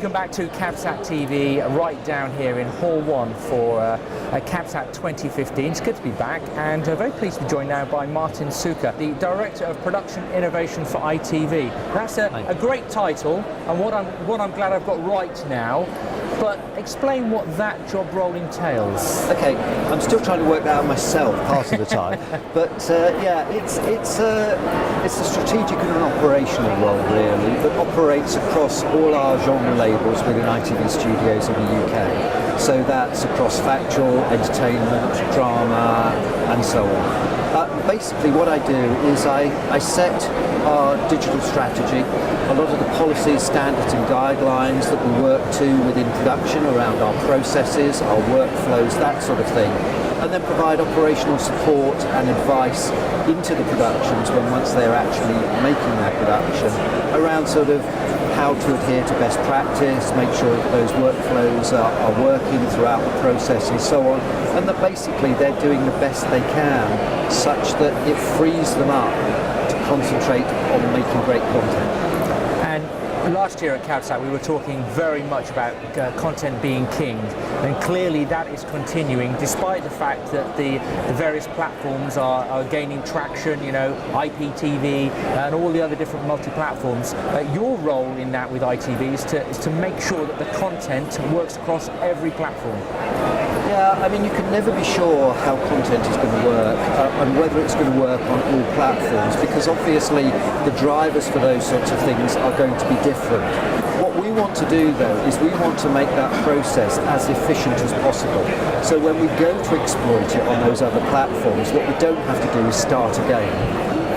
welcome back to CabSat TV, right down here in Hall 1 for CabSat 2015. It's good to be back, and very pleased to be joined now by Martyn Suker, the Director of Production Innovation for ITV. That's a great title, and what I'm glad I've got right now. But explain what that job role entails. Okay, I'm still trying to work that out myself part of the time, but yeah, it's a strategic and an operational role really that operates across all our genre labels within ITV Studios in the UK. So that's across factual, entertainment, drama, and so on. Basically what I do is I set our digital strategy, a lot of the policies, standards and guidelines that we work to within production around our processes, our workflows, that sort of thing, and then provide operational support and advice into the productions once they're actually making their production around sort of how to adhere to best practice, make sure that those workflows are working throughout the process and so on, and that basically they're doing the best they can such that it frees them up to concentrate on making great content. Last year at CabSat we were talking very much about content being king, and clearly that is continuing despite the fact that the various platforms are gaining traction, you know, IPTV and all the other different multi-platforms. Your role in that with ITV is to make sure that the content works across every platform. Yeah, I mean, you can never be sure how content is going to work and whether it's going to work on all platforms, because obviously the drivers for those sorts of things are going to be different. What we want to do though is we want to make that process as efficient as possible. So when we go to exploit it on those other platforms, what we don't have to do is start again.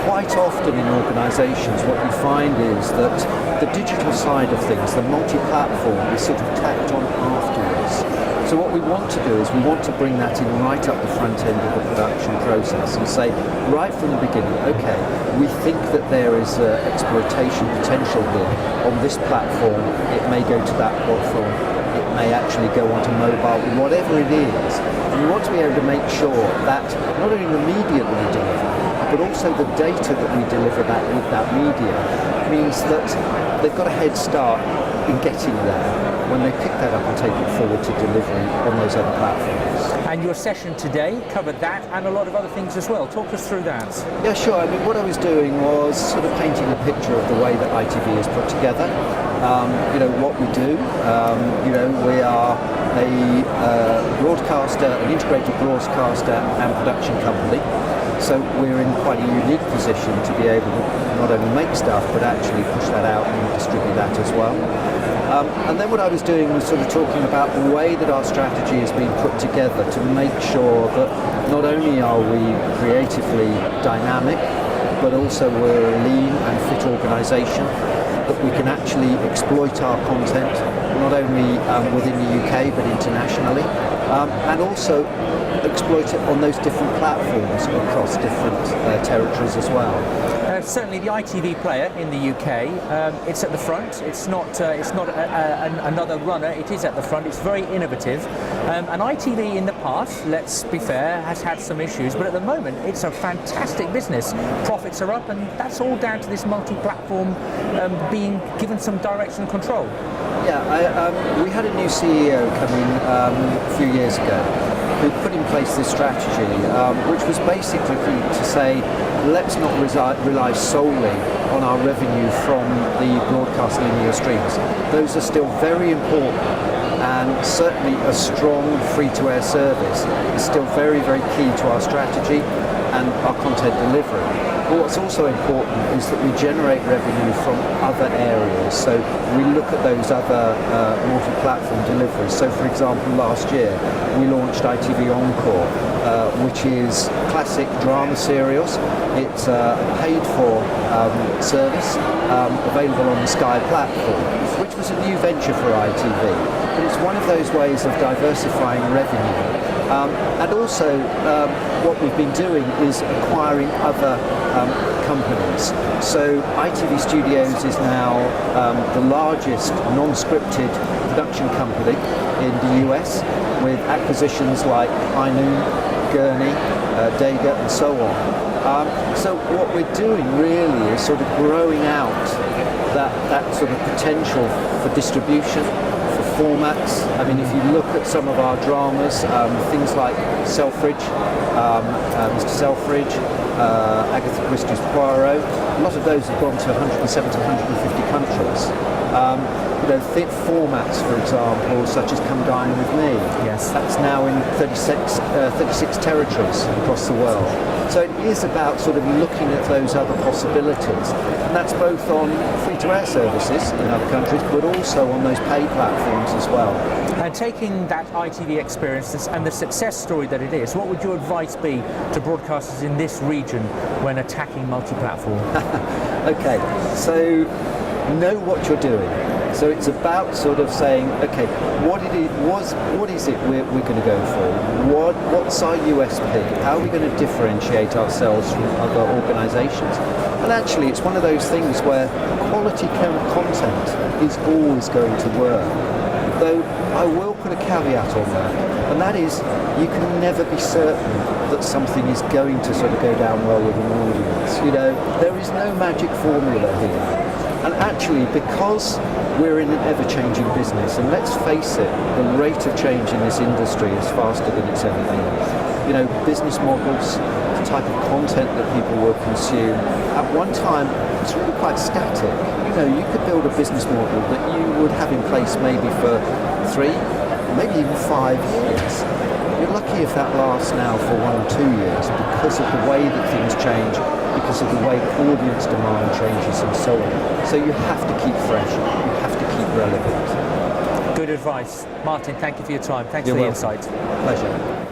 Quite often in organisations what we find is that the digital side of things, the multi-platform, is sort of tacked on afterwards. So what we want to do is we want to bring that in right up the front end of the production process and say right from the beginning, okay, we think that there is exploitation potential here on this platform, it may go to that platform, it may actually go onto mobile, whatever it is. And we want to be able to make sure that not only the media that we deliver, but also the data that we deliver that with that media means that they've got a head start in getting there when they pick that up and take it forward to delivery on those other platforms. And your session today covered that and a lot of other things as well. Talk us through that. Yeah, sure. I mean, what I was doing was sort of painting a picture of the way that ITV is put together. You know, what we do. You know, we are a broadcaster, an integrated broadcaster and production company. So we're in quite a unique position to be able to not only make stuff, but actually push that out and distribute that as well. And then what I was doing was sort of talking about the way that our strategy is being put together to make sure that not only are we creatively dynamic, but also we're a lean and fit organisation, that we can actually exploit our content, not only within the UK, but internationally, and also exploit it on those different platforms across different territories as well. Certainly the ITV player in the UK, it's at the front. It's not another runner. It is at the front. It's very innovative. And ITV in the past, let's be fair, has had some issues, but at the moment it's a fantastic business. Profits are up, and that's all down to this multi-platform being given some direction and control. Yeah, we had a new CEO come in a few years ago who put in place this strategy, which was basically to say, let's not rely solely on our revenue from the broadcast linear streams. Those are still very important, and certainly a strong free-to-air service is still very, very key to our strategy and our content delivery. But what's also important is that we generate revenue from other areas. So we look at those other multi-platform deliveries. So for example, last year we launched ITV Encore, which is classic drama serials. It's a paid-for service available on the Sky platform, which was a new venture for ITV. But it's one of those ways of diversifying revenue. And also what we've been doing is acquiring other companies. So ITV Studios is now the largest non-scripted production company in the US, with acquisitions like High Noon, Gurney, Dega and so on. So what we're doing really is sort of growing out that sort of potential for distribution, for formats. I mean, if you look at some of our dramas, things like Selfridge, Mr. Selfridge, Agatha Christie's Poirot, a lot of those have gone to 170, 150 countries. Thick formats, for example, such as Come Dine With Me. Yes. That's now in 36 territories across the world. So it is about sort of looking at those other possibilities. And that's both on free-to-air services in other countries, but also on those paid platforms as well. And taking that ITV experience and the success story that it is, what would your advice be to broadcasters in this region when attacking multi-platform? Okay, so know what you're doing. So it's about sort of saying, okay, what is it we're going to go for? What's our USP? How are we going to differentiate ourselves from other organisations? And actually, it's one of those things where quality content is always going to work. Though I will put a caveat on that, and that is you can never be certain that something is going to sort of go down well with an audience. There is no magic formula here. And actually, because we're in an ever-changing business, and let's face it, the rate of change in this industry is faster than it's ever been. Business models, the type of content that people will consume, at one time, it's really quite static. You could build a business model that you would have in place maybe for 3, maybe even 5 years. You're lucky if that lasts now for 1 or 2 years because of the way that things change, because of the way audience demand changes and so on. So you have to keep fresh, you have to keep relevant. Good advice. Martyn, thank you for your time. Thanks You're for the welcome. insight. Pleasure.